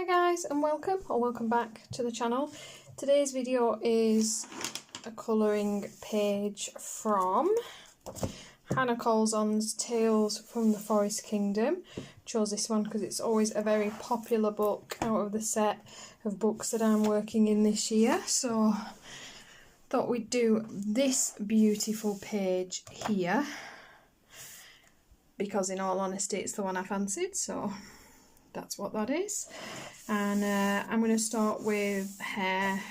Hi guys, and welcome back to the channel. Today's video is a colouring page from Hanna Karlzon Tales from the Forest Kingdom. Chose this one because it's always a very popular book out of the set of books that I'm working in this year, so thought we'd do this beautiful page here because in all honesty it's the one I fancied, so that's what that is. And I'm going to start with hair.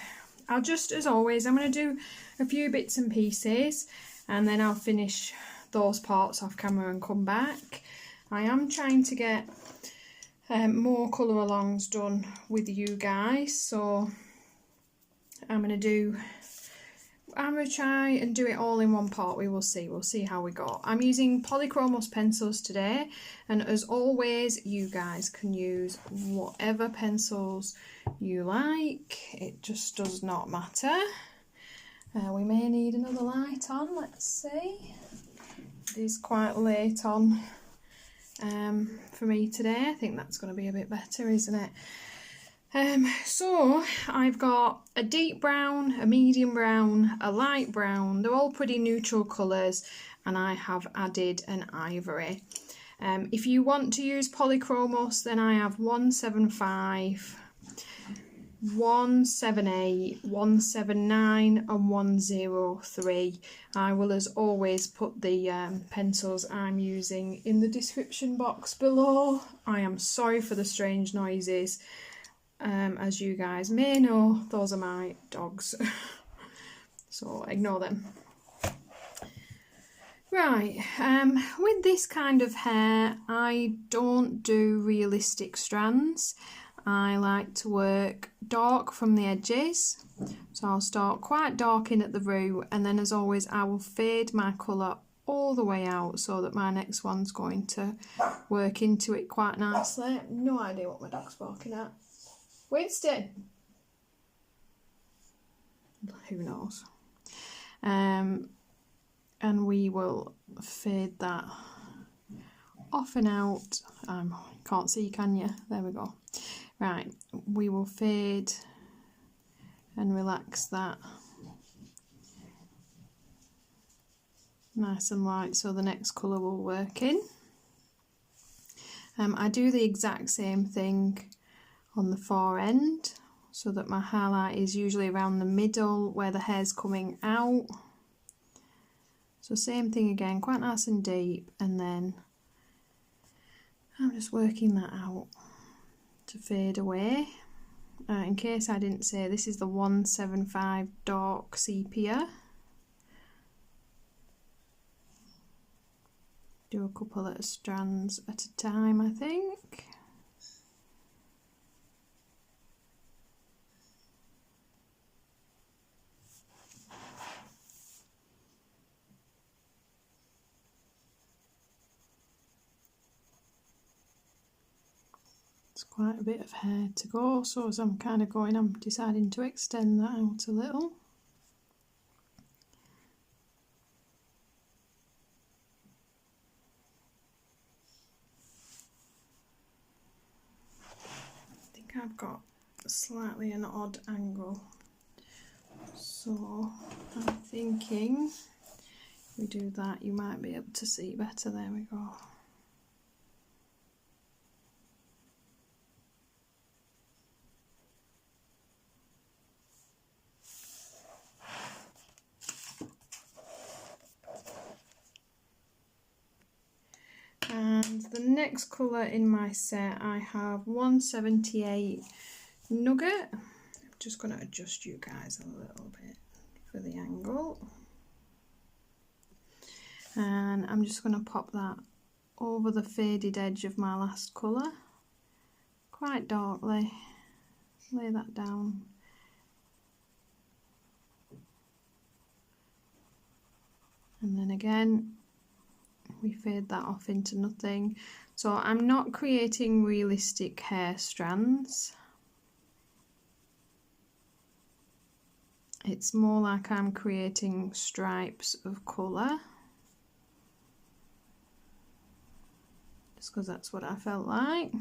I'll just, as always, I'm going to do a few bits and pieces and then I'll finish those parts off camera and come back. I am trying to get more colour alongs done with you guys, so I'm going to try and do it all in one part. We'll see how we go. I'm using Polychromos pencils today, and as always you guys can use whatever pencils you like, it just does not matter. We may need another light on, let's see. It is quite late on for me today. I think that's going to be a bit better, isn't it? So I've got a deep brown, a medium brown, a light brown. They're all pretty neutral colours, and I have added an ivory. If you want to use Polychromos, then I have 175, 178, 179 and 103. I will, as always, put the pencils I'm using in the description box below. I am sorry for the strange noises. As you guys may know, those are my dogs, so ignore them. Right, with this kind of hair, I don't do realistic strands. I like to work dark from the edges, so I'll start quite dark in at the root, and then as always I will fade my colour all the way out so that my next one's going to work into it quite nicely. No idea what my dog's barking at. Winston! Who knows? And we will fade that off and out. Can't see, can you? There we go. Right, we will fade and relax that nice and light so the next colour will work in. I do the exact same thing on the far end, so that my highlight is usually around the middle where the hair's coming out. So same thing again, quite nice and deep, and then I'm just working that out to fade away. In case I didn't say, this is the 175 dark sepia. Do a couple of strands at a time, I think. Quite a bit of hair to go, so as I'm kind of going, I'm deciding to extend that out a little. I think I've got slightly an odd angle, so I'm thinking if we do that you might be able to see better. There we go. And the next colour in my set, I have 178 Nugget. I'm just going to adjust you guys a little bit for the angle. And I'm just going to pop that over the faded edge of my last colour, quite darkly. Lay that down. And then again, we fade that off into nothing. So I'm not creating realistic hair strands. It's more like I'm creating stripes of colour, just because that's what I felt like.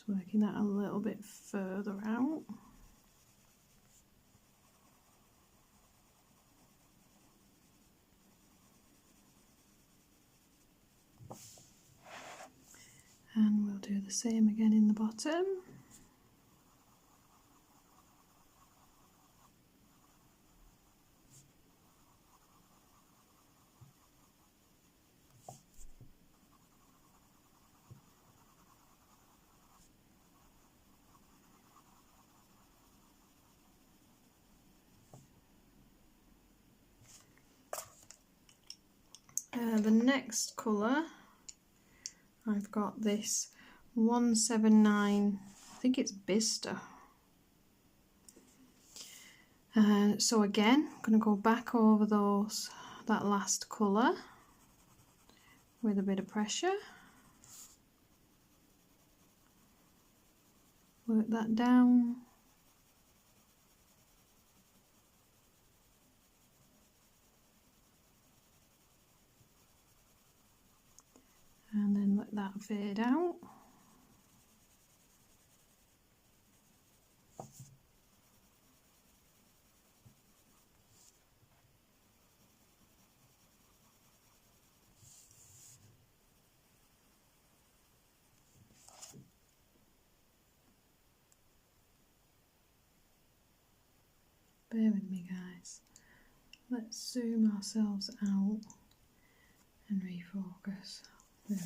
Just working that a little bit further out. And we'll do the same again in the bottom. The next colour, I've got this 179, I think it's Bista. So again, I'm going to go back over that last colour with a bit of pressure. Work that down. And then let that fade out. Bear with me, guys. Let's zoom ourselves out and refocus. There we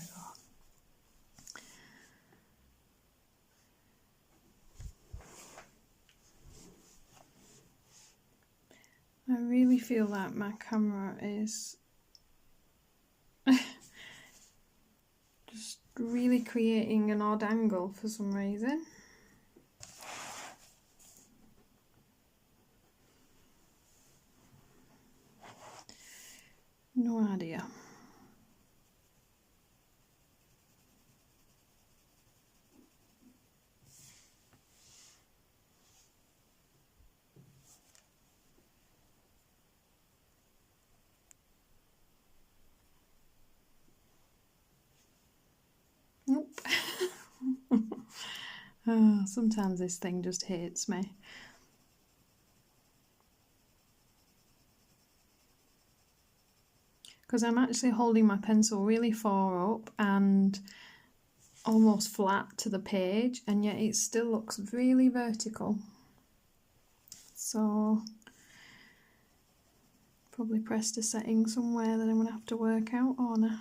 go. I really feel that my camera is just really creating an odd angle for some reason. No idea. Nope. Oh, sometimes this thing just hates me. Because I'm actually holding my pencil really far up and almost flat to the page, and yet it still looks really vertical. So probably pressed a setting somewhere that I'm going to have to work out on.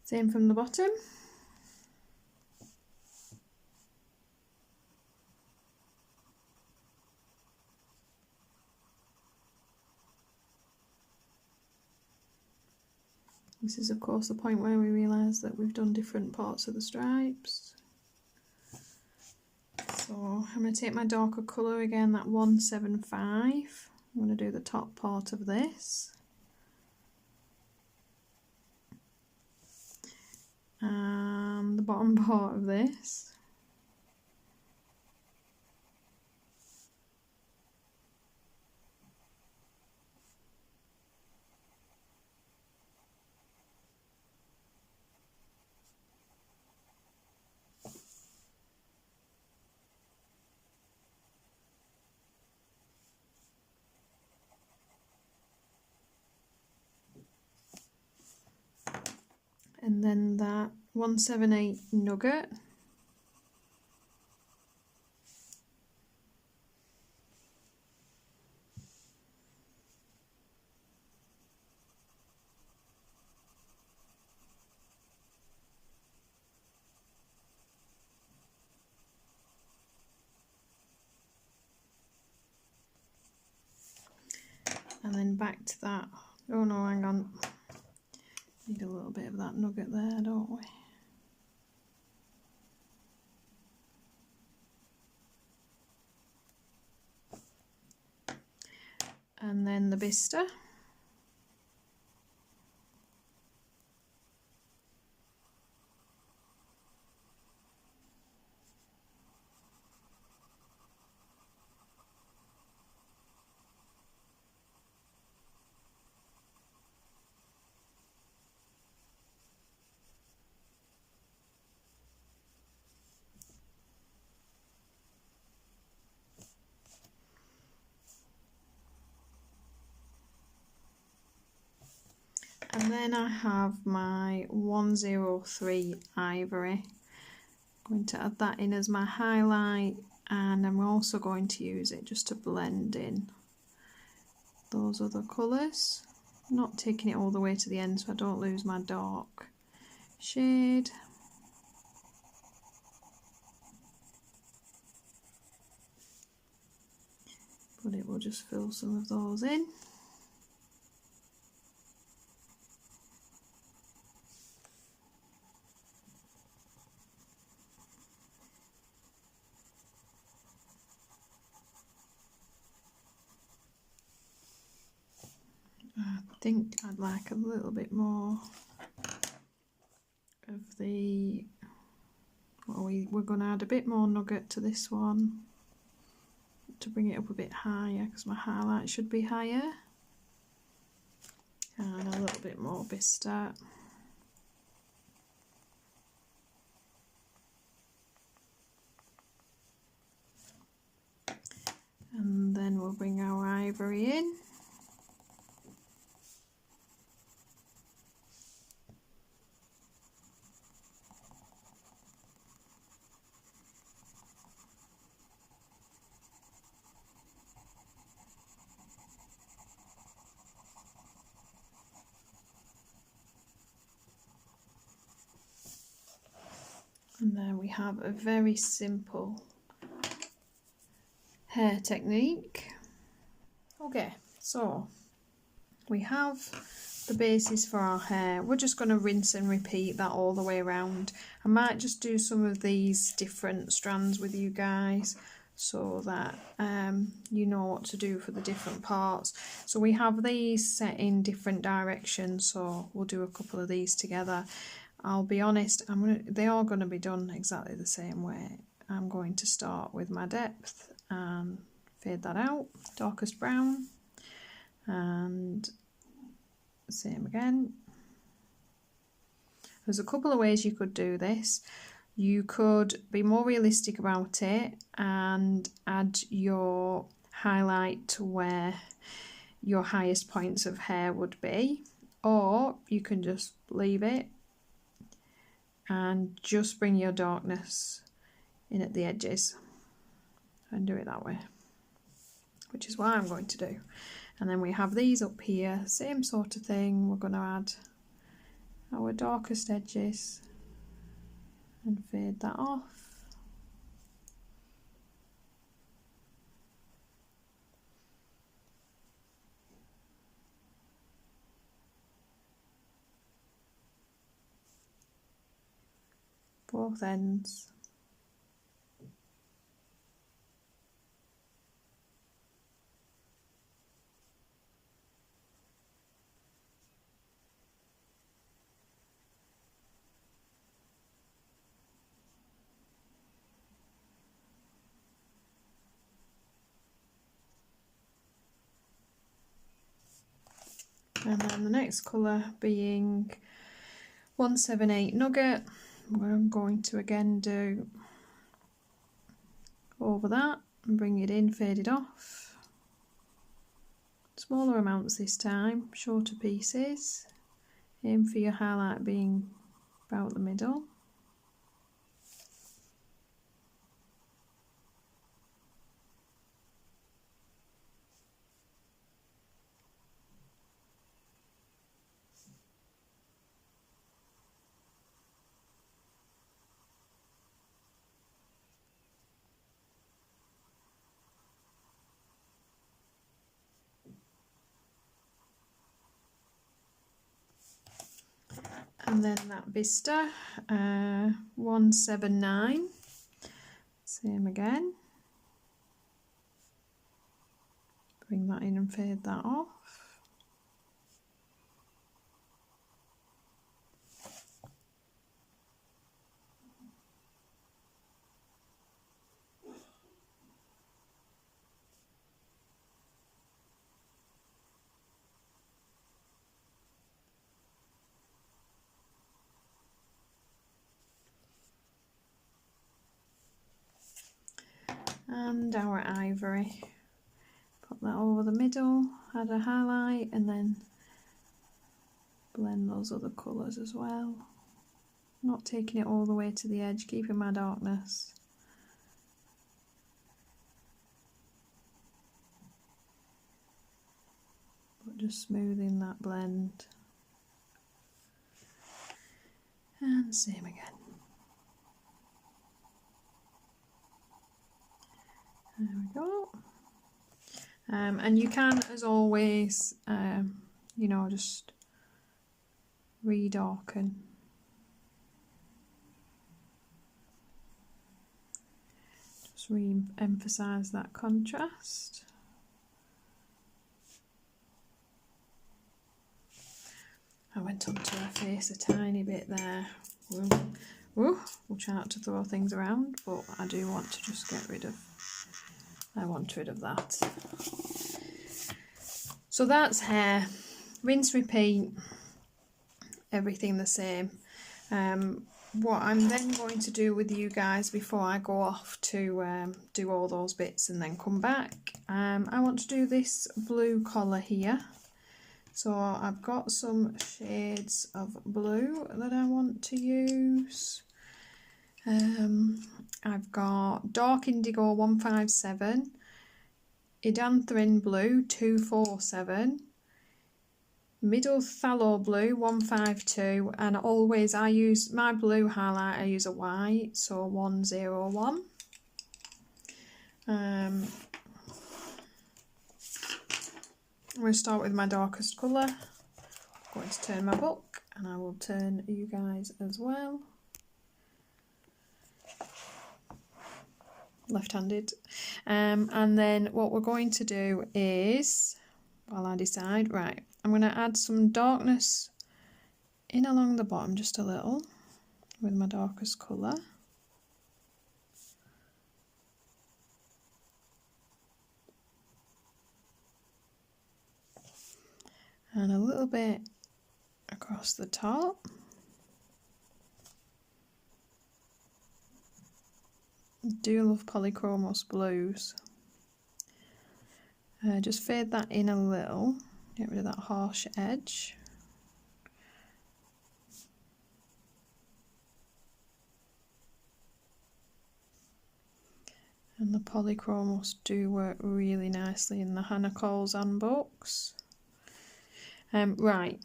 Same from the bottom. This is of course the point where we realise that we've done different parts of the stripes. So I'm going to take my darker colour again, that 175. I'm going to do the top part of this. And the bottom part of this. And then that 178 nugget. And then back to that. Oh no, hang on. Need a little bit of that nugget there, don't we? And then the Bista. And then I have my 103 ivory. I'm going to add that in as my highlight, and I'm also going to use it just to blend in those other colours. Not taking it all the way to the end so I don't lose my dark shade. But it will just fill some of those in. I think I'd like a little bit more of the, well, we're going to add a bit more nugget to this one to bring it up a bit higher, because my highlight should be higher, and a little bit more biscuit. And then we'll bring our ivory in. And there we have a very simple hair technique. Okay, so we have the basis for our hair. We're just going to rinse and repeat that all the way around. I might just do some of these different strands with you guys so that you know what to do for the different parts. So we have these set in different directions, so we'll do a couple of these together. I'll be honest, they are going to be done exactly the same way. I'm going to start with my depth and fade that out, darkest brown, and same again. There's a couple of ways you could do this. You could be more realistic about it and add your highlight to where your highest points of hair would be, or you can just leave it and just bring your darkness in at the edges and do it that way, which is what I'm going to do. And then we have these up here, same sort of thing. We're going to add our darkest edges and fade that off. Both ends. And then the next colour being 178 Nugget, where I'm going to again do over that and bring it in, fade it off. Smaller amounts this time, shorter pieces. Aim for your highlight being about the middle. And then that Vista 179, same again. Bring that in and fade that off. And our ivory, put that over the middle, add a highlight, and then blend those other colours as well. Not taking it all the way to the edge, keeping my darkness. But just smoothing that blend. And same again. There we go. And you can, as always, you know, just re-darken. Just re-emphasise that contrast. I went onto her face a tiny bit there. We'll try not to throw things around, but I do want to just get rid of, I want rid of that. So that's hair. Rinse, repeat, everything the same. What I'm then going to do with you guys before I go off to do all those bits and then come back, I want to do this blue collar here. So I've got some shades of blue that I want to use. I've got Dark Indigo 157, Edanthrine Blue 247, Middle Phthalo Blue 152, and always I use my blue highlight, I use a white, so 101. I'm going to start with my darkest colour. I'm going to turn my book and I will turn you guys as well. Left-handed. And then what we're going to do is, while I decide, right, I'm going to add some darkness in along the bottom just a little with my darkest colour. And a little bit across the top. I do love Polychromos blues. Just fade that in a little, get rid of that harsh edge. And the Polychromos do work really nicely in the Hanna Karlzon books. Right,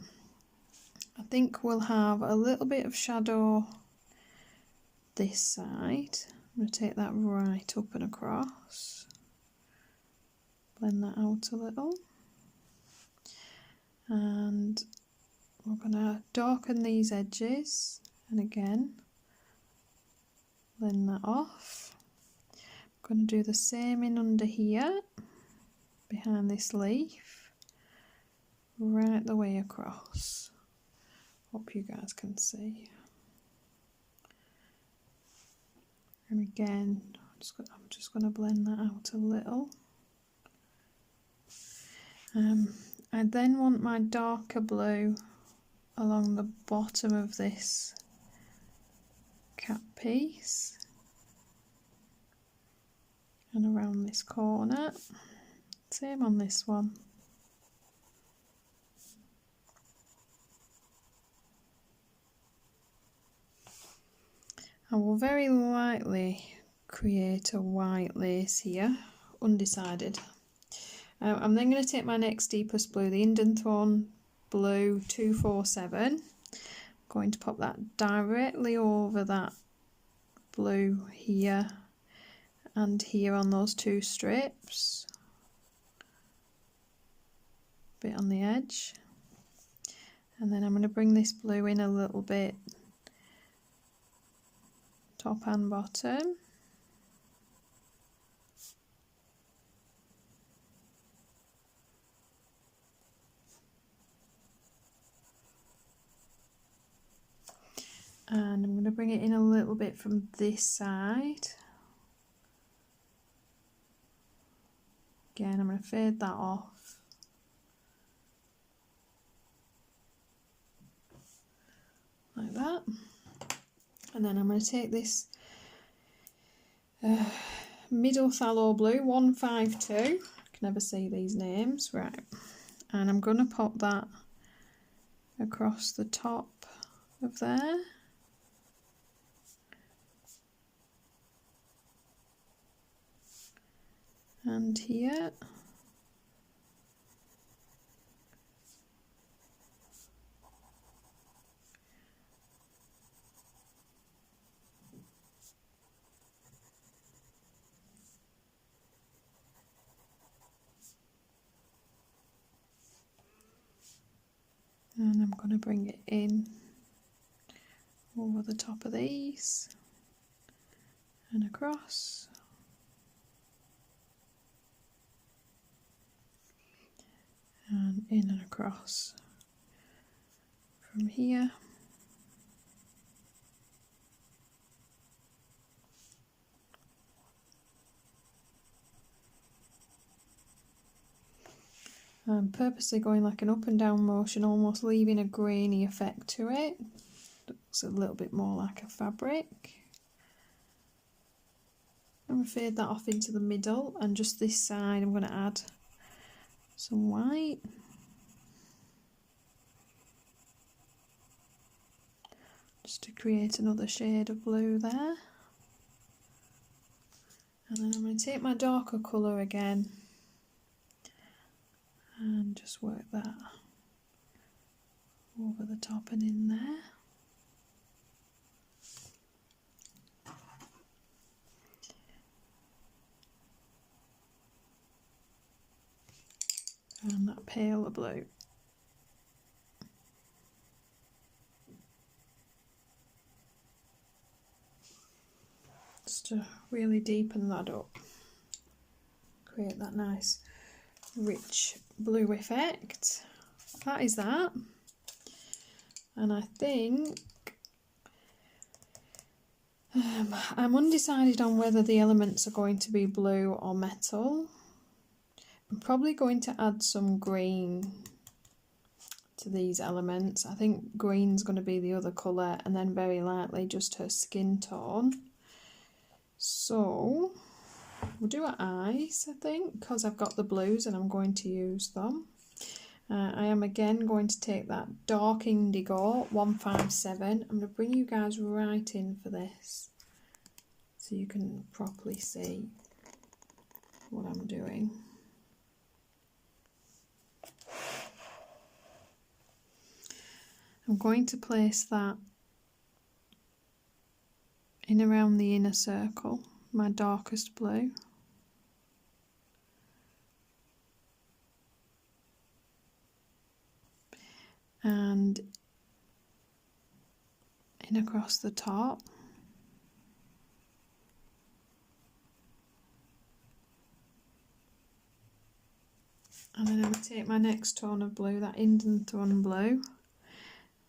I think we'll have a little bit of shadow this side. I'm going to take that right up and across, blend that out a little, and we're going to darken these edges, and again blend that off. I'm going to do the same in under here, behind this leaf. Right the way across. Hope you guys can see. And again, I'm just going to blend that out a little. I then want my darker blue along the bottom of this cap piece and around this corner. Same on this one. I will very lightly create a white lace here, undecided. I'm then going to take my next deepest blue, the Edanthrine Blue 247. I'm going to pop that directly over that blue here and here on those two strips. Bit on the edge. And then I'm going to bring this blue in a little bit, top and bottom. And I'm going to bring it in a little bit from this side. Again, I'm going to fade that off. Like that. And then I'm going to take this Middle Phthalo Blue 152. I can never see these names. Right. And I'm going to pop that across the top of there. And here. And I'm going to bring it in over the top of these and across. And in and across from here. I'm purposely going like an up and down motion, almost leaving a grainy effect to it. Looks a little bit more like a fabric. I'm going to fade that off into the middle, and just this side I'm going to add some white. Just to create another shade of blue there. And then I'm going to take my darker colour again and just work that over the top and in there. And that paler blue. Just to really deepen that up. Create that nice rich blue effect. That is that. And I think I'm undecided on whether the elements are going to be blue or metal. I'm probably going to add some green to these elements. I think green's going to be the other colour, and then very lightly just her skin tone. So we'll do her eyes, I think, because I've got the blues and I'm going to use them. I am again going to take that dark indigo 157. I'm going to bring you guys right in for this so you can properly see what I'm doing. I'm going to place that in around the inner circle, my darkest blue. And in across the top. And then I'm going to take my next tone of blue, that Indenthron blue.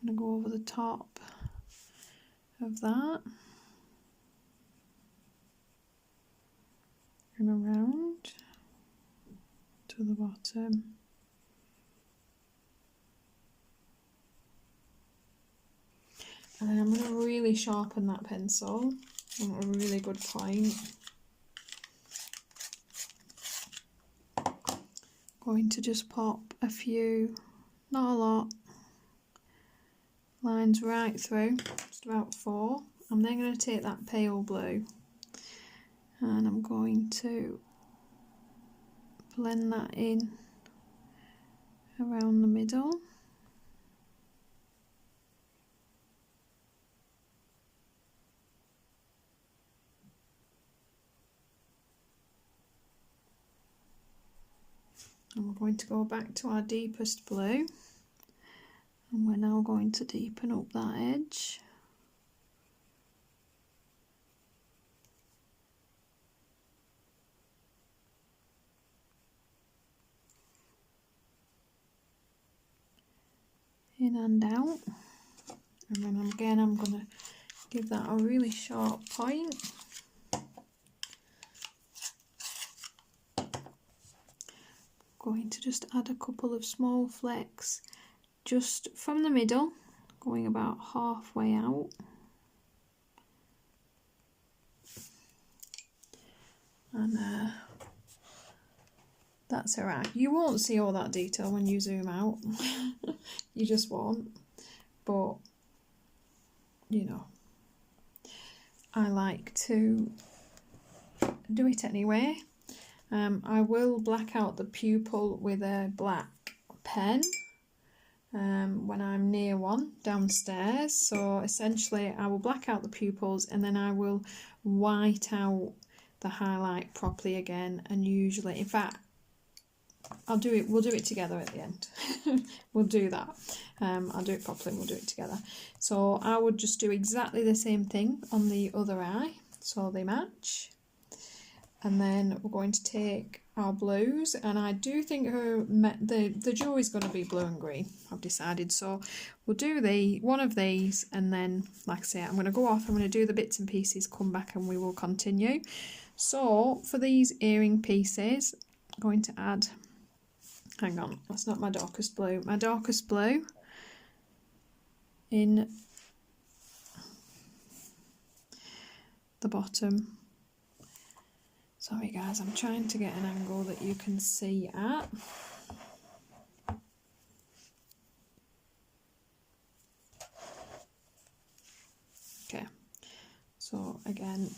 I'm going to go over the top of that and around to the bottom. And then I'm going to really sharpen that pencil at a really good point. Going to just pop a few, not a lot, lines right through, just about 4. I'm then going to take that pale blue and I'm going to blend that in around the middle. And we're going to go back to our deepest blue, and we're now going to deepen up that edge. In and out. And then again I'm going to give that a really sharp point. Going to just add a couple of small flecks just from the middle, going about halfway out. And that's alright. You won't see all that detail when you zoom out. You just won't. but you know, I like to do it anyway. I will black out the pupil with a black pen when I'm near one downstairs. So essentially I will black out the pupils and then I will white out the highlight properly again, and usually, in fact, we'll do it together at the end. We'll do that. I'll do it properly and we'll do it together. So I would just do exactly the same thing on the other eye so they match. And then we're going to take our blues, and I do think the jewelry is going to be blue and green, I've decided. So we'll do one of these, and then, like I say, I'm going to go off, I'm going to do the bits and pieces, come back and we will continue. So for these earring pieces, I'm going to add, hang on, that's not my darkest blue, in the bottom. Sorry guys, I'm trying to get an angle that you can see at. Okay, so again,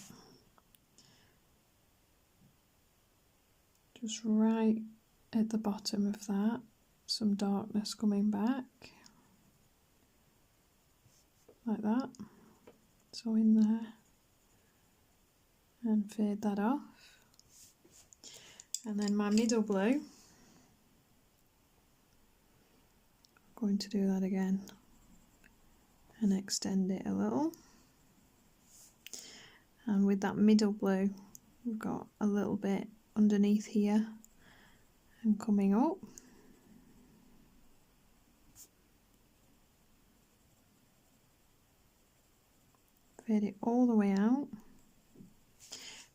just right at the bottom of that, some darkness coming back, like that, so in there, and fade that off. And then my middle blue, I'm going to do that again and extend it a little. And with that middle blue, we've got a little bit underneath here and coming up. Fade it all the way out,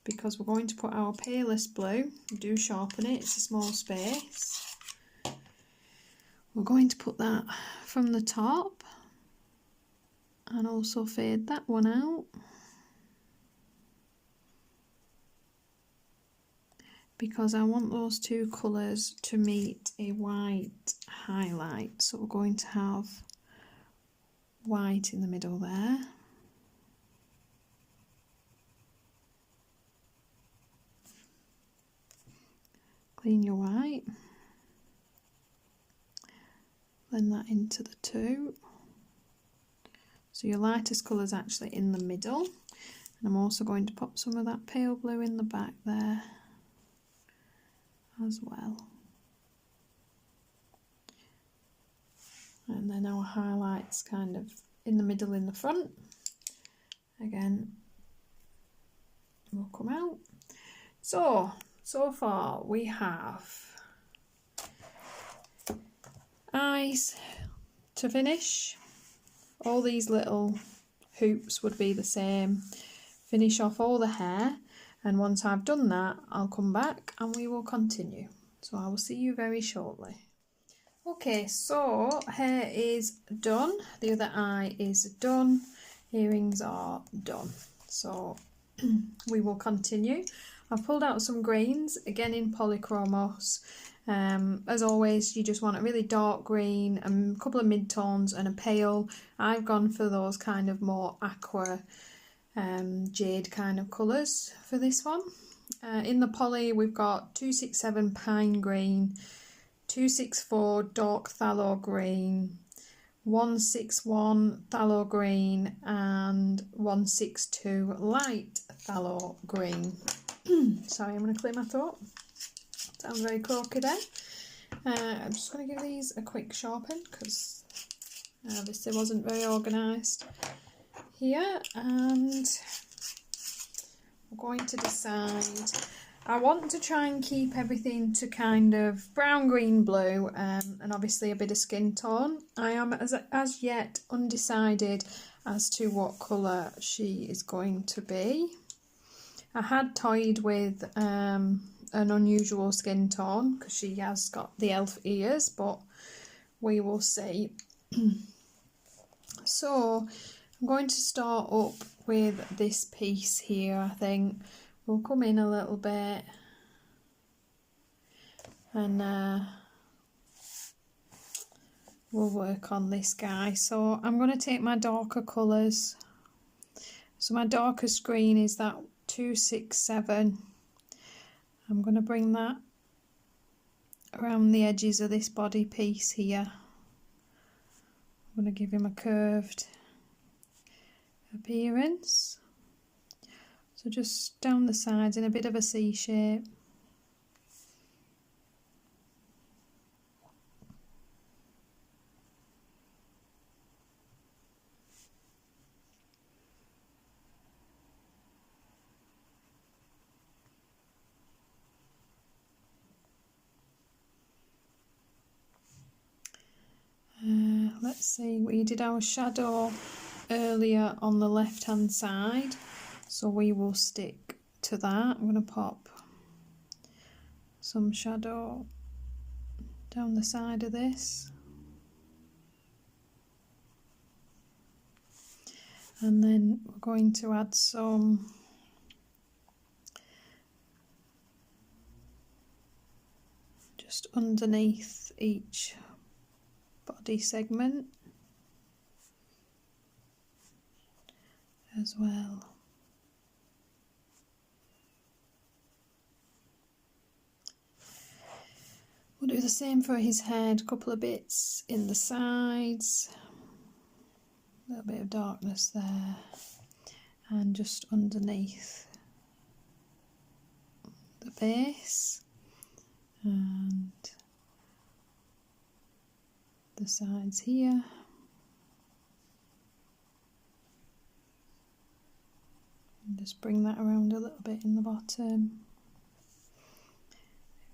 because we're going to put our palest blue, do sharpen it, it's a small space. We're going to put that from the top and also fade that one out, because I want those two colours to meet a white highlight. So we're going to have white in the middle there. Clean your white, blend that into the two. So your lightest colour is actually in the middle, and I'm also going to pop some of that pale blue in the back there as well. And then our highlights kind of in the middle in the front. Again, will come out. So far we have eyes to finish. All these little hoops would be the same. Finish off all the hair, and once I've done that, I'll come back and we will continue. So I will see you very shortly. Okay, so hair is done, the other eye is done, earrings are done. So we will continue. I've pulled out some greens, again in Polychromos. As always, you just want a really dark green, a couple of mid-tones and a pale. I've gone for those kind of more aqua jade kind of colours for this one. In the poly, we've got 267 pine green, 264 dark phthalo green, 161 phthalo green and 162 light phthalo green. Sorry, I'm going to clear my throat. Sounds very croaky there. I'm just going to give these a quick sharpen because I obviously wasn't very organised here, and I'm going to decide. I want to try and keep everything to kind of brown, green, blue, and obviously a bit of skin tone. I am as yet undecided as to what colour she is going to be. I had toyed with an unusual skin tone because she has got the elf ears, but we will see. So I'm going to start up with this piece here. I think we'll come in a little bit and will work on this guy. So I'm going to take my darker colours. So my darkest green is that 267. I'm going to bring that around the edges of this body piece here. I'm going to give him a curved appearance. So just down the sides in a bit of a C shape. Let's see, we did our shadow earlier on the left hand side, so we will stick to that. I'm going to pop some shadow down the side of this, and then we're going to add some just underneath each body segment as well. We'll do the same for his head, a couple of bits in the sides, a little bit of darkness there, and just underneath the base and the sides here. And just bring that around a little bit in the bottom.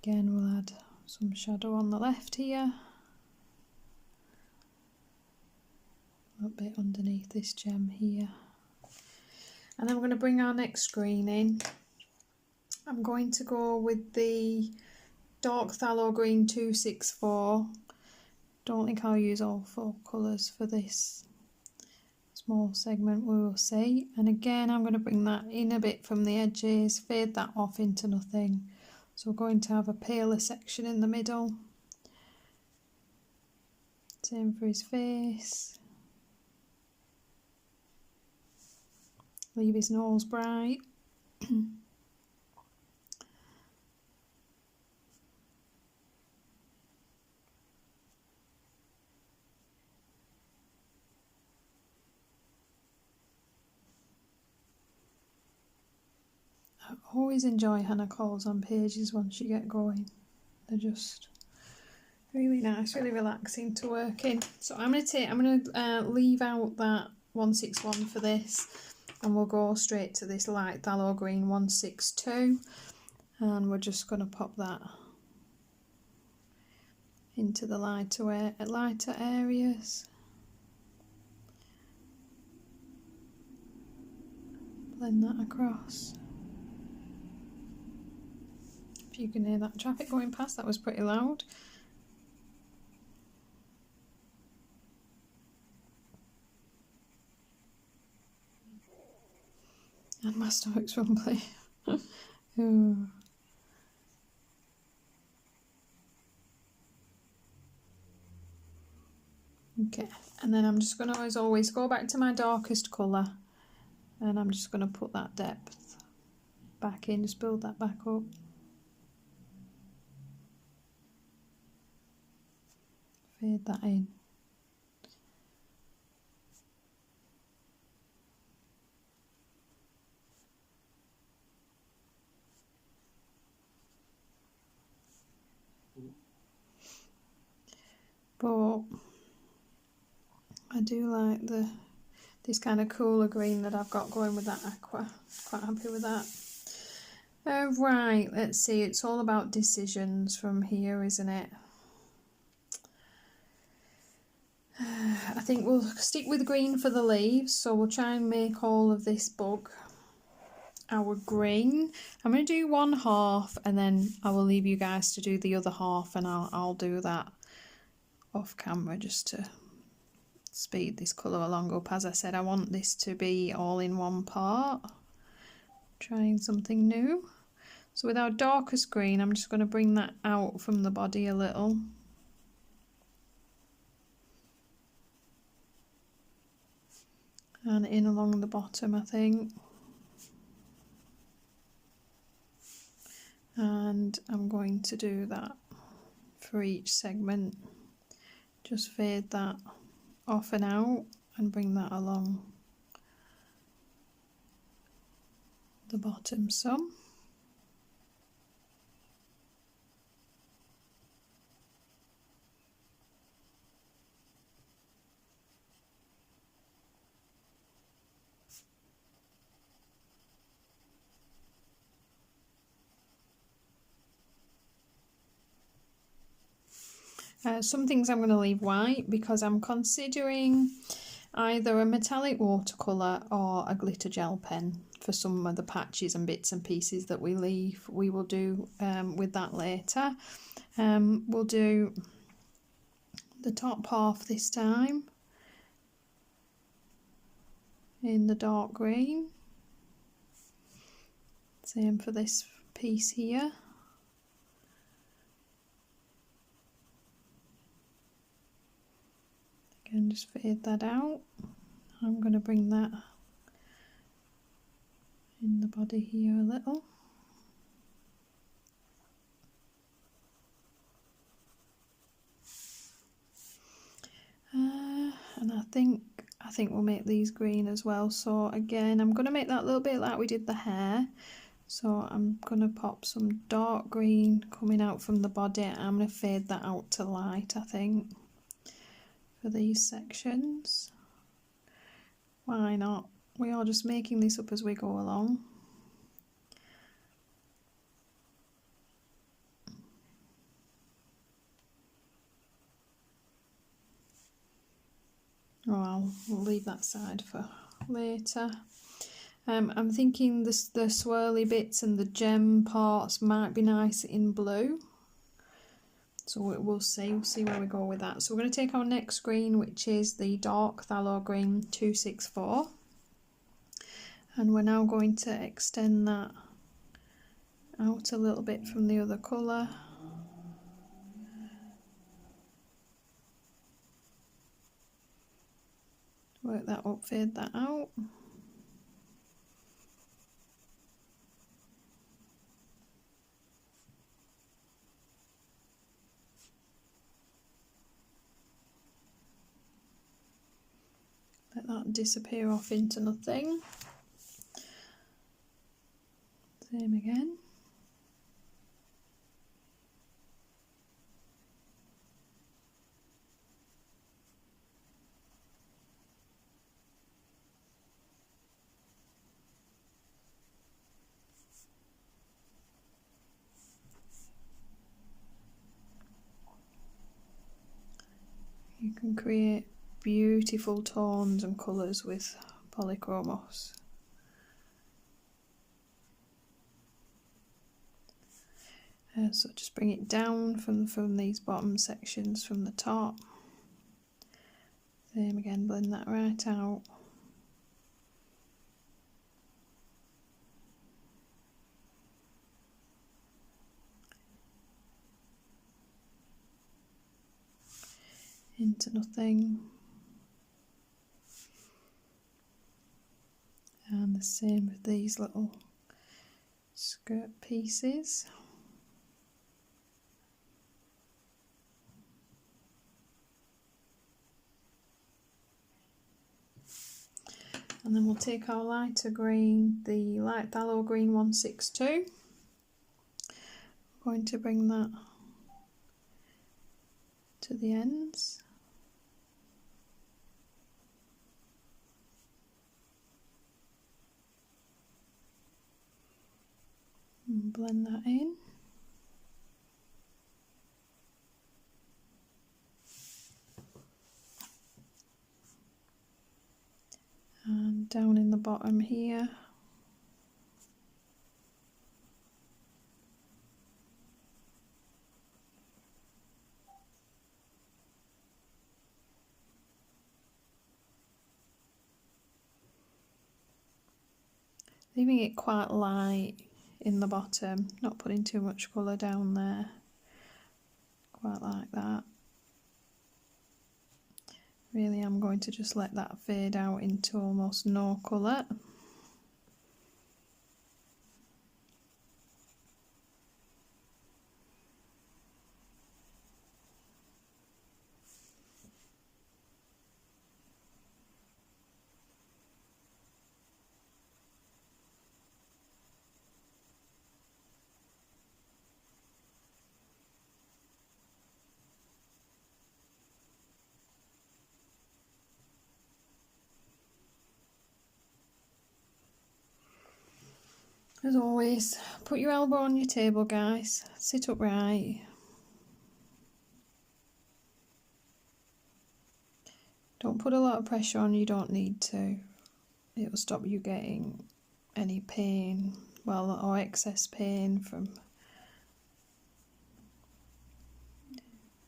Again, we'll add some shadow on the left here, a little bit underneath this gem here, and then we're going to bring our next green in. I'm going to go with the dark phthalo green 264. Don't think I'll use all 4 colours for this small segment, we will see. And again, I'm going to bring that in a bit from the edges, fade that off into nothing. So we're going to have a paler section in the middle. Same for his face. Leave his nose bright. I always enjoy Hanna Karlzon pages once you get going. They're just really nice, really relaxing to work in. So I'm going to leave out that 161 for this, and we'll go straight to this light phthalo green 162, and we're just going to pop that into the lighter areas. Blend that across. If you can hear that traffic going past, that was pretty loud. And my stomach's rumbling. Ooh. Okay, and then I'm just going to, as always, go back to my darkest colour, and I'm just going to put that depth back in, just build that back up. Fade that in. But I do like this kind of cooler green that I've got going with that aqua. Quite happy with that. Right, let's see, it's all about decisions from here, isn't it? I think we'll stick with green for the leaves, so we'll try and make all of this bug our green. I'm going to do one half, and then I will leave you guys to do the other half, and I'll do that off camera just to speed this colour along up. As I said, I want this to be all in one part. Trying something new. So with our darkest green, I'm just going to bring that out from the body a little. and in along the bottom, I think. And I'm going to do that for each segment. Just fade that off and out and bring that along the bottom some. Some things I'm going to leave white because I'm considering either a metallic watercolour or a glitter gel pen for some of the patches and bits and pieces that we leave. We will do with that later. We'll do the top half this time in the dark green. Same for this piece here. Again, just fade that out. I'm going to bring that in the body here a little. And I think we'll make these green as well. So again, I'm going to make that a little bit like we did the hair. So I'm going to pop some dark green coming out from the body. I'm going to fade that out to light, I think, for these sections. Why not? We are just making this up as we go along. Oh, we'll leave that side for later. I'm thinking the swirly bits and the gem parts might be nice in blue. So we'll see where we go with that. So we're going to take our next green, which is the dark phthalo green 264. And we're now going to extend that out a little bit from the other colour. Work that up, fade that out. Let that disappear off into nothing. Same again. You can create beautiful tones and colours with Polychromos. So just bring it down from these bottom sections from the top. Same again, blend that right out. Into nothing. And the same with these little skirt pieces. And then we'll take our lighter green, the light phthalo green 162. We're going to bring that to the ends. And blend that in. And down in the bottom here. Leaving it quite light in the bottom, not putting too much colour down there, quite like that. Really, I'm going to just let that fade out into almost no colour. As always, put your elbow on your table, guys. Sit upright. Don't put a lot of pressure on, you don't need to. It will stop you getting any pain, well, or excess pain from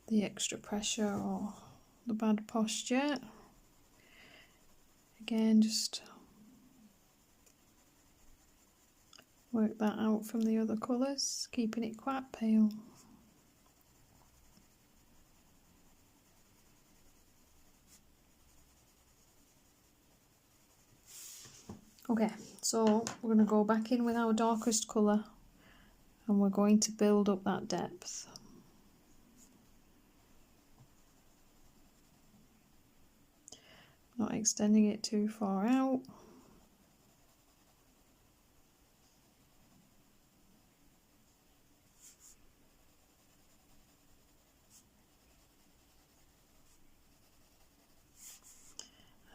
the extra pressure or the bad posture. Again, just work that out from the other colours, keeping it quite pale. Okay, so we're going to go back in with our darkest colour and we're going to build up that depth. Not extending it too far out.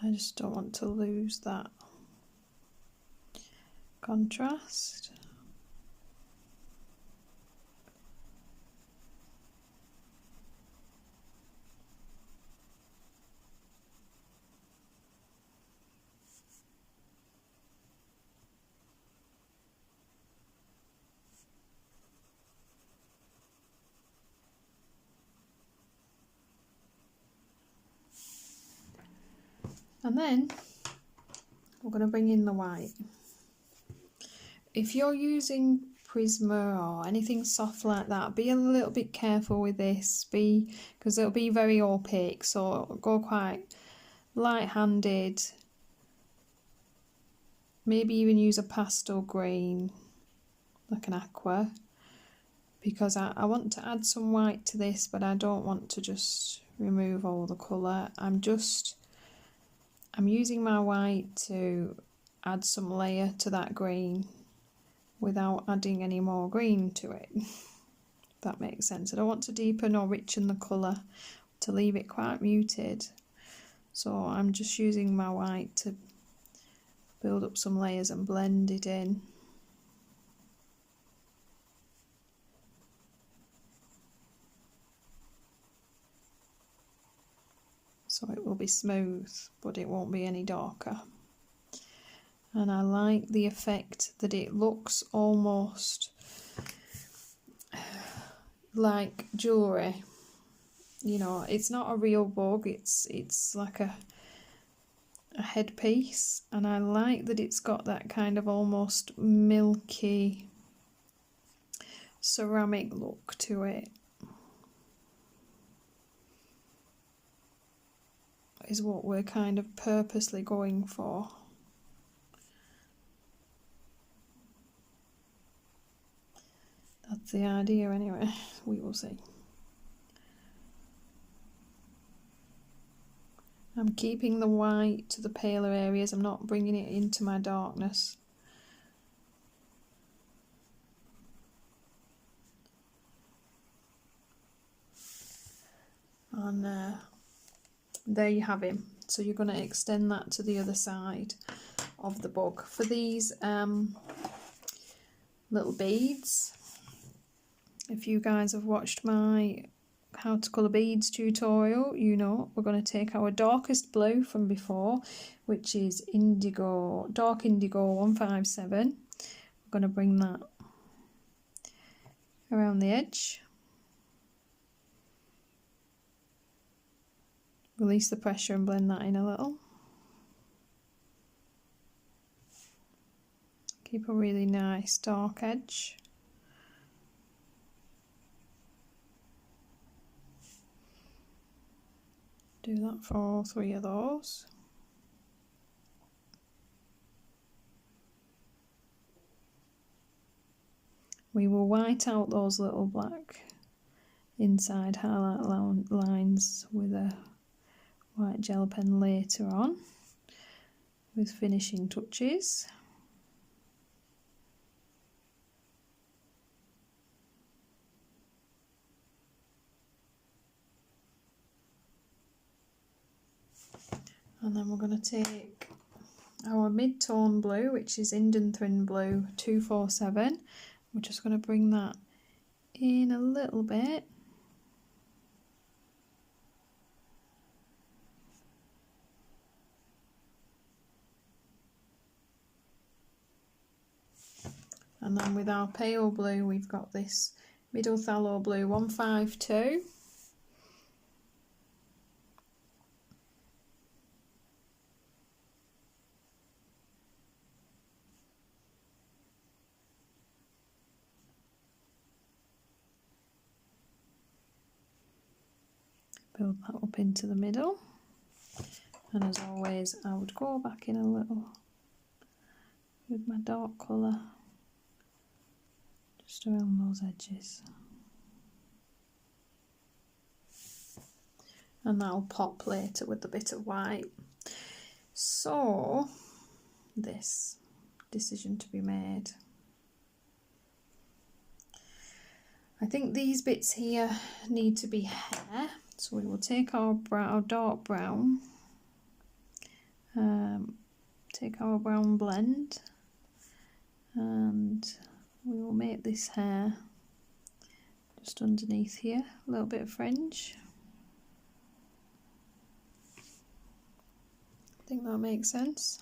I just don't want to lose that contrast. And then we're going to bring in the white. If you're using Prisma or anything soft like that, be a little bit careful with this, because it'll be very opaque, so go quite light-handed. Maybe even use a pastel green, like an aqua, because I want to add some white to this, but I don't want to just remove all the colour. I'm using my white to add some layer to that green without adding any more green to it, if that makes sense. I don't want to deepen or richen the colour, to leave it quite muted. So I'm just using my white to build up some layers and blend it in. So it will be smooth, but it won't be any darker. And I like the effect that it looks almost like jewellery. You know, it's not a real bug, it's like a headpiece, and I like that it's got that kind of almost milky ceramic look to it. Is what we're kind of purposely going for. That's the idea anyway, we will see. I'm keeping the white to the paler areas, I'm not bringing it into my darkness. And there you have him. So you're going to extend that to the other side of the bug. For these little beads, if you guys have watched my how to colour beads tutorial, you know we're going to take our darkest blue from before, which is indigo, dark indigo 157. We're going to bring that around the edge. Release the pressure and blend that in a little. Keep a really nice dark edge. Do that for all 3 of those. We will white out those little black inside highlight lines with a white gel pen later on with finishing touches. And then we're going to take our mid-tone blue, which is Indian Thin Blue 247. We're just going to bring that in a little bit. And then with our pale blue, we've got this Middle Phthalo Blue 152. Build that up into the middle, and as always I would go back in a little with my dark colour just around those edges, and that'll pop later with a bit of white. So this decision to be made. I think these bits here need to be hair. So we will take our dark brown, take our brown blend, and we will make this hair just underneath here, a little bit of fringe. I think that makes sense.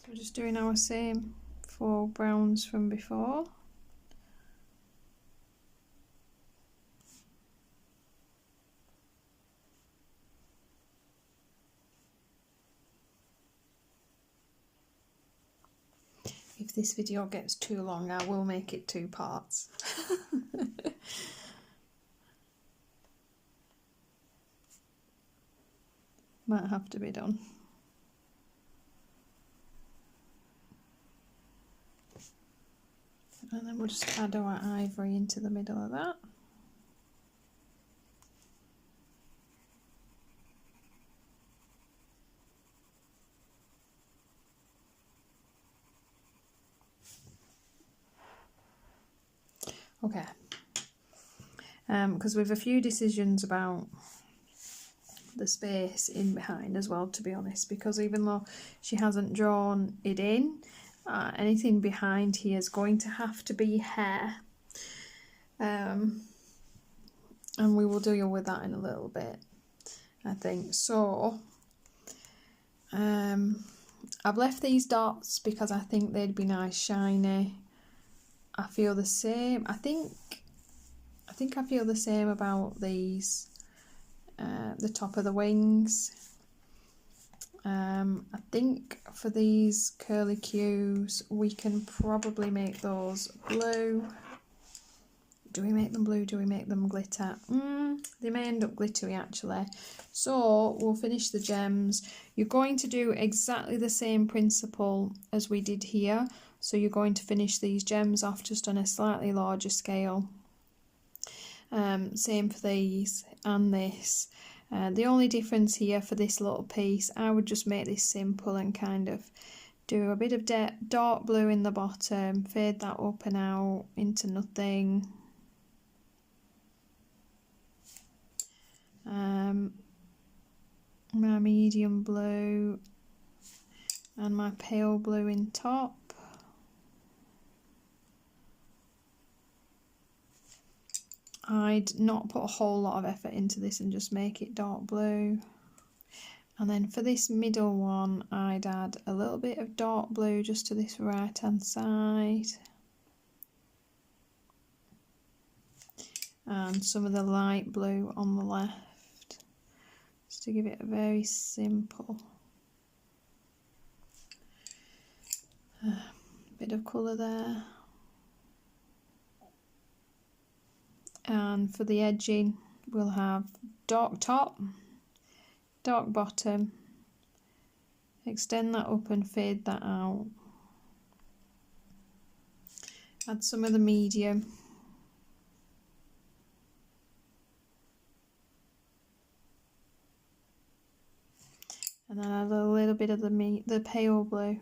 We're just doing our same 4 browns from before. If this video gets too long, I will make it 2 parts. Might have to be done. And then we'll just add our ivory into the middle of that. Okay. Because we've a few decisions about the space in behind as well, to be honest, because even though she hasn't drawn it in, anything behind here is going to have to be hair, and we will deal with that in a little bit, I think. So I've left these dots because I think they'd be nice shiny. I feel the same. I think I feel the same about these, the top of the wings. I think for these curly cues we can probably make those blue. Do we make them blue? Do we make them glitter? They may end up glittery actually. So we'll finish the gems. You're going to do exactly the same principle as we did here. So you're going to finish these gems off just on a slightly larger scale. Same for these and this. The only difference here for this little piece, I would just make this simple and kind of do a bit of dark blue in the bottom, fade that up and out into nothing. My medium blue and my pale blue in top. I'd not put a whole lot of effort into this and just make it dark blue. And then for this middle one, I'd add a little bit of dark blue just to this right hand side. and some of the light blue on the left, just to give it a very simple bit of colour there. And for the edging, we'll have dark top, dark bottom, extend that up and fade that out. Add some of the medium. And then add a little bit of the pale blue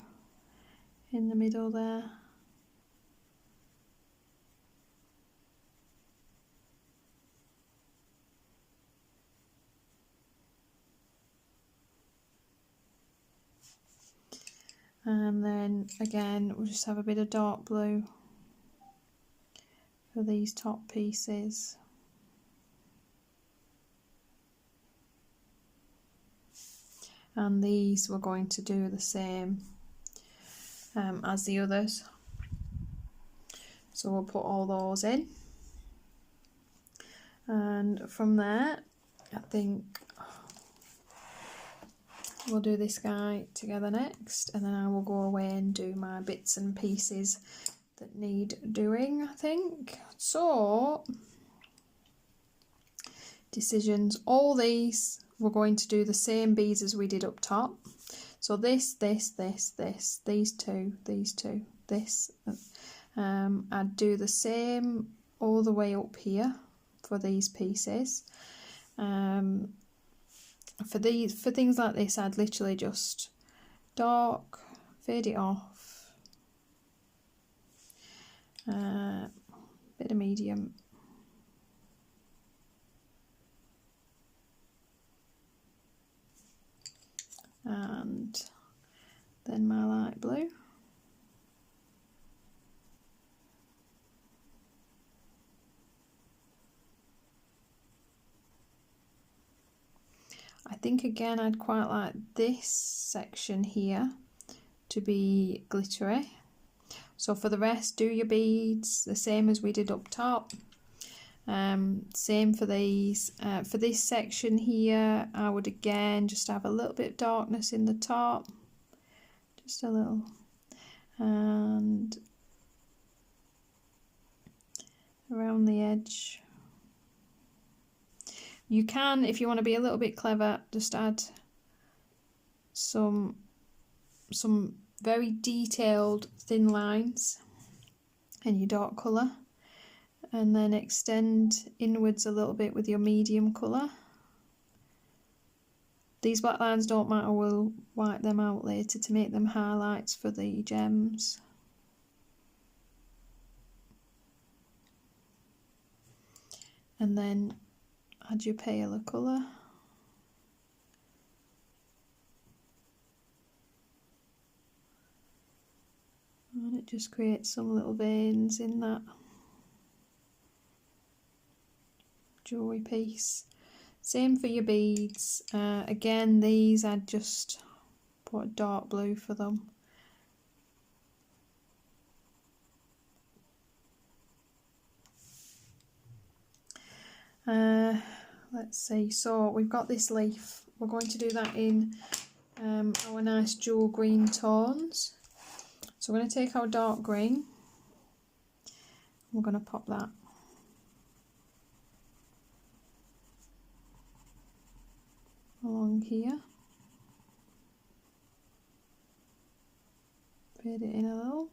in the middle there. And then again, we'll just have a bit of dark blue for these top pieces. And these we're going to do the same as the others. So we'll put all those in. And from there, I think we'll do this guy together next, and then I will go away and do my bits and pieces that need doing, I think. So, decisions, all these, we're going to do the same beads as we did up top. So this, these two, this. I'd do the same all the way up here for these pieces. For things like this, I'd literally just dark, fade it off, bit of medium, and then my light blue. I think again I'd quite like this section here to be glittery. So for the rest, do your beads the same as we did up top. Same for these. For this section here, I would again just have a little bit of darkness in the top, just a little, and around the edge. You can, if you want to be a little bit clever, just add some very detailed thin lines in your dark colour, and then extend inwards a little bit with your medium colour. These black lines don't matter, we'll wipe them out later to make them highlights for the gems. And then add your paler colour. And it just creates some little veins in that jewellery piece. Same for your beads. Again, these I'd just put dark blue for them. Let's see, so we've got this leaf. We're going to do that in our nice jewel green tones. So we're going to take our dark green, we're going to pop that along here, fade it in a little.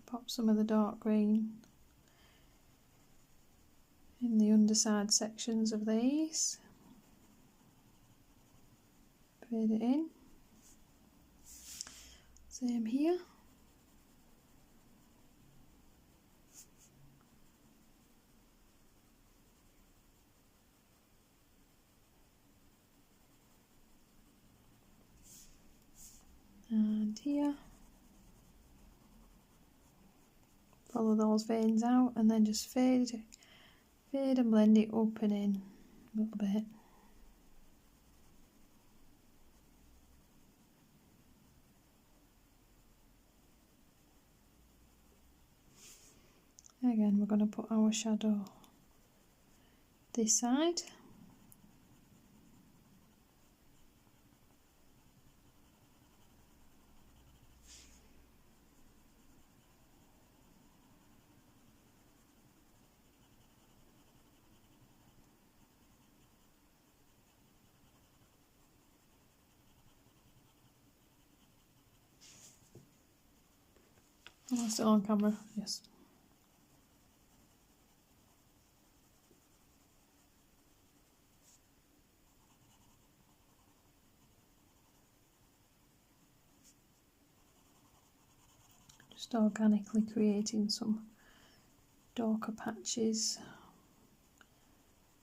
Pop some of the dark green in the underside sections of these. Fade it in. Same here. And here. Follow those veins out and then just fade and blend it up and in a little bit. Again, we're going to put our shadow this side. Am I still on camera? Yes. Just organically creating some darker patches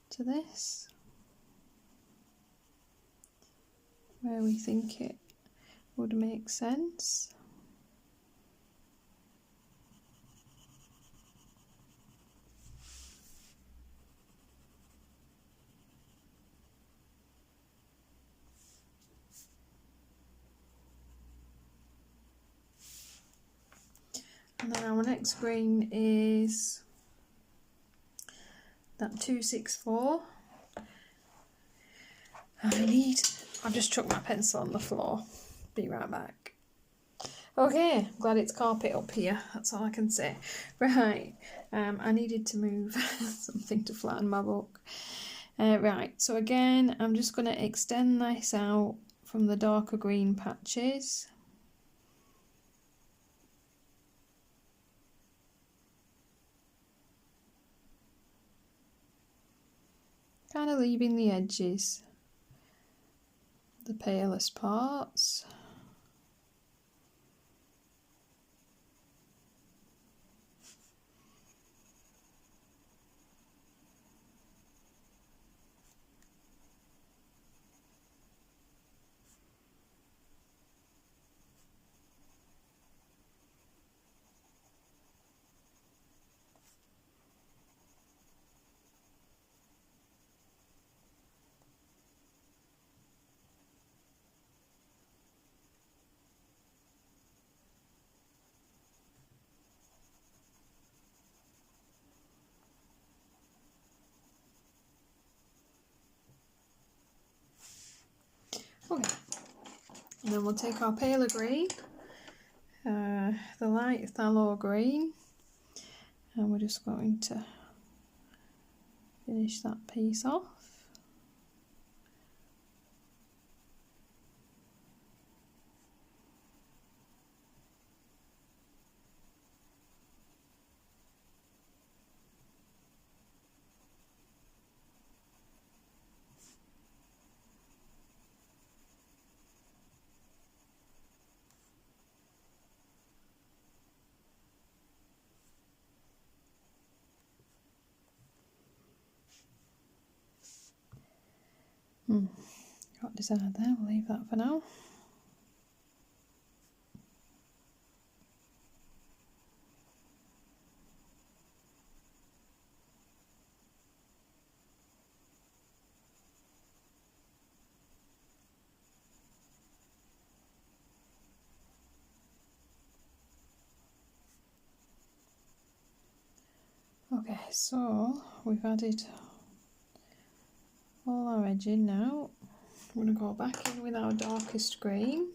to this, where we think it would make sense. And then our next green is that 264. I've just chucked my pencil on the floor. Be right back. Okay, glad it's carpet up here, that's all I can say. Right, I needed to move something to flatten my book. Right, so again, I'm just going to extend this out from the darker green patches. Kind of leaving the edges, the palest parts. Okay, and then we'll take our paler green, the light phthalo green, and we're just going to finish that piece off. Got decided there, we'll leave that for now. Okay, so we've added all our edging now. I'm going to go back in with our darkest green,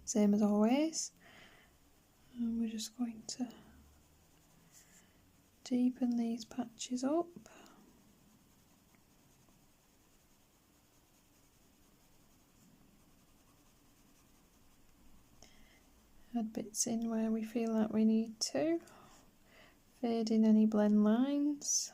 same as always, and we're just going to deepen these patches up. Add bits in where we feel like we need to, fade in any blend lines.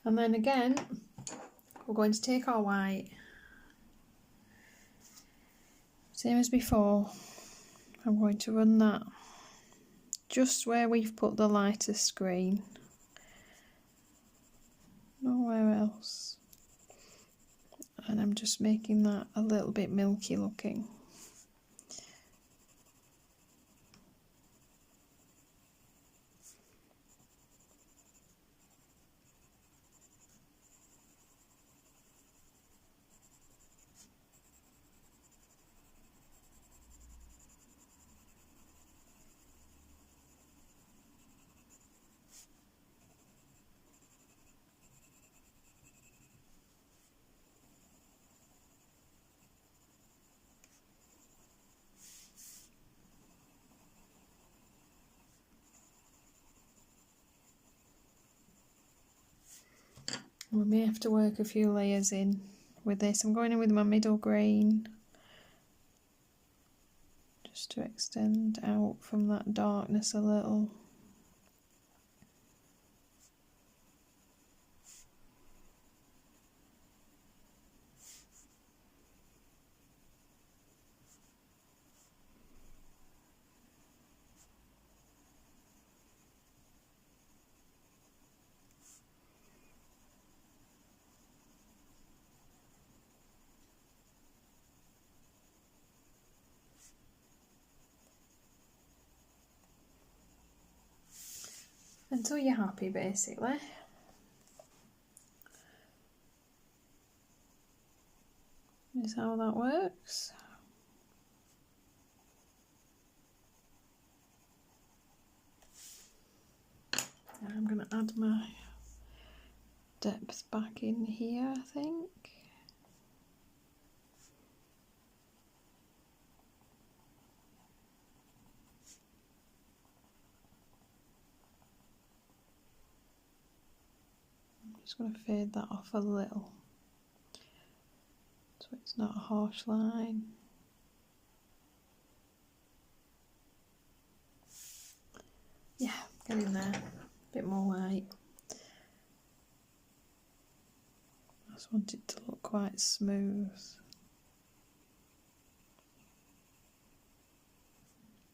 And then again, we're going to take our white Same as before, I'm going to run that just where we've put the lightest green, nowhere else, and I'm just making that a little bit milky looking. We may have to work a few layers in with this. I'm going in with my middle green just to extend out from that darkness a little. Until you're happy, basically. Is how that works. And I'm going to add my depth back in here, I think. Just going to fade that off a little so it's not a harsh line. Yeah, get in there, a bit more white. I just want it to look quite smooth.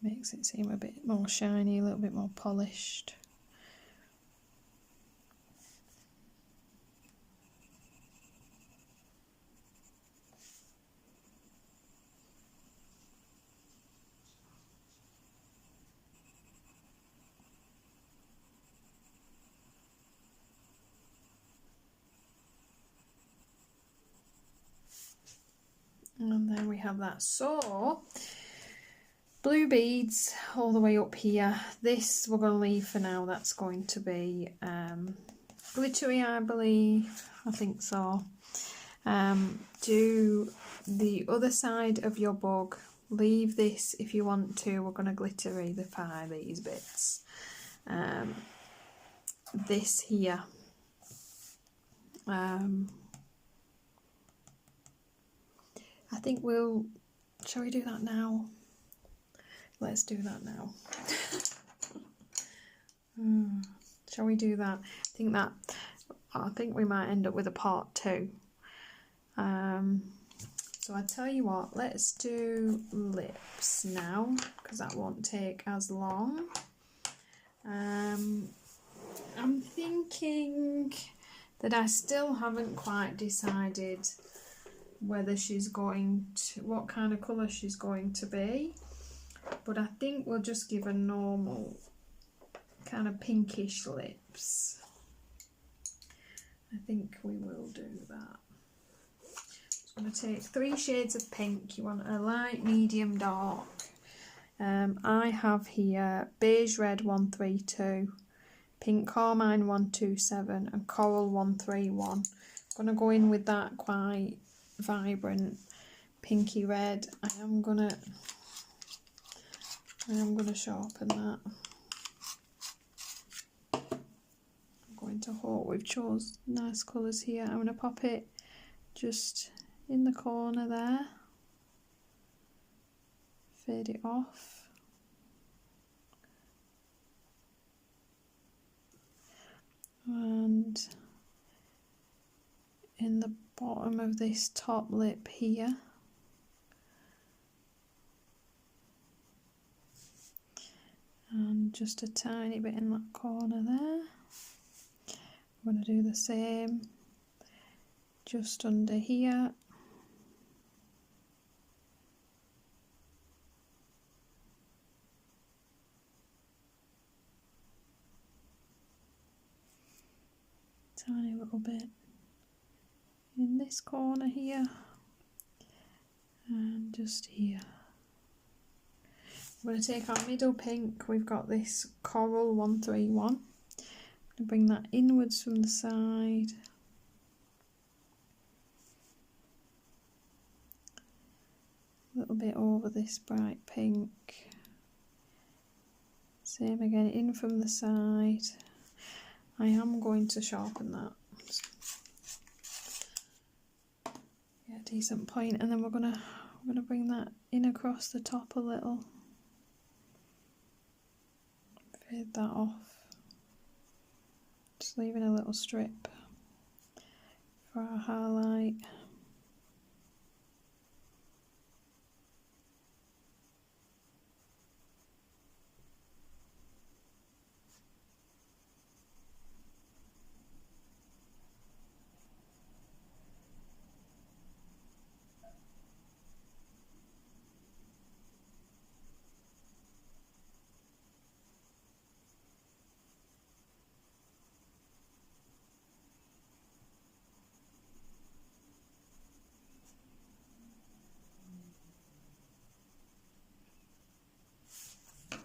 Makes it seem a bit more shiny, a little bit more polished. And then we have that. So, blue beads all the way up here. This we're going to leave for now. That's going to be glittery, I believe. I think so. Do the other side of your bug. Leave this if you want to. We're going to glitterify these bits. This here. I think shall we do that now? Let's do that now. Shall we do that? I think we might end up with a part 2. So I tell you what, let's do lips now, because that won't take as long. I'm thinking that I still haven't quite decided whether she's going to, what kind of colour she's going to be, but I think we'll just give her normal kind of pinkish lips. I think we will do that. I'm going to take 3 shades of pink. You want a light, medium, dark. I have here beige red 132, pink carmine 127 and coral 131. I'm going to go in with that quite vibrant pinky red. I am gonna sharpen that. I'm going to hope we've chose nice colours here. I'm going to pop it just in the corner there, fade it off, and in the bottom of this top lip here and just a tiny bit in that corner there. I'm going to do the same just under here. Tiny little bit in this corner here and just here. I'm going to take our middle pink. We've got this Coral 131. I'm going to bring that inwards from the side. A little bit over this bright pink. Same again, in from the side. I am going to sharpen that. Get a decent point, and then we're gonna bring that in across the top a little. Fade that off. Just leaving a little strip for our highlight.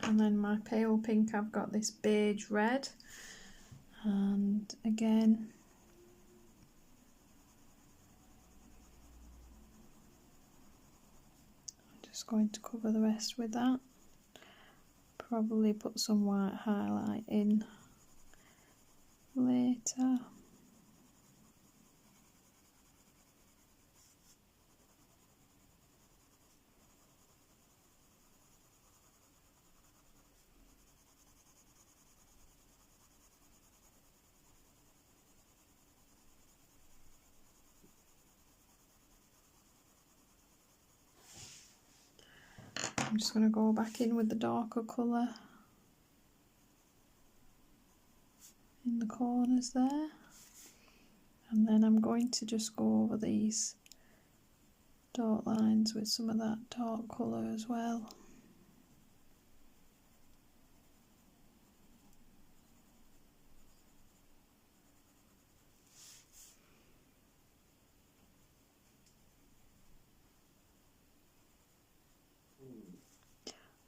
And then my pale pink, I've got this beige red, and again I'm just going to cover the rest with that. Probably put some white highlight in later. I'm just going to go back in with the darker colour in the corners there, and then I'm going to just go over these dark lines with some of that dark colour as well.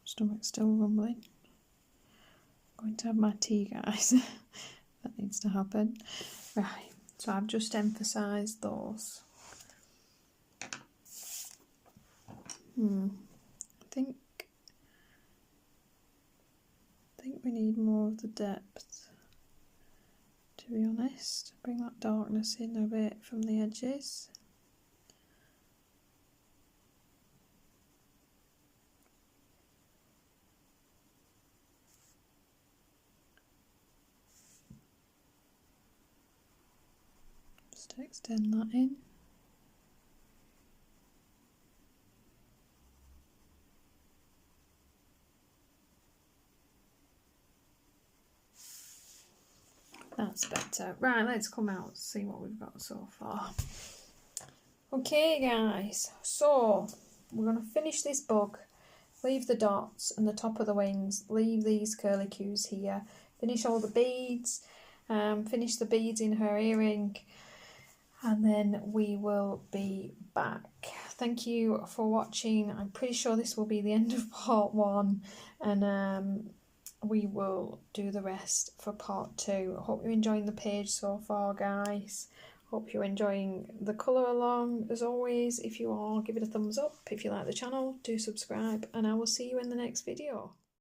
Stomach's still rumbling. I'm going to have my tea, guys. That needs to happen. Right, so I've just emphasised those. I think we need more of the depth, to be honest. Bring that darkness in a bit from the edges. Just extend that in. That's better. Right, let's come out and see what we've got so far. Okay guys, so we're going to finish this bug, leave the dots and the top of the wings, leave these curly cues here, finish all the beads, finish the beads in her earring, and then we will be back. Thank you for watching. I'm pretty sure this will be the end of part 1, and we will do the rest for part 2. I hope you're enjoying the page so far, guys. Hope you're enjoying the colour along. As always, if you are, give it a thumbs up. If you like the channel, do subscribe, and I will see you in the next video.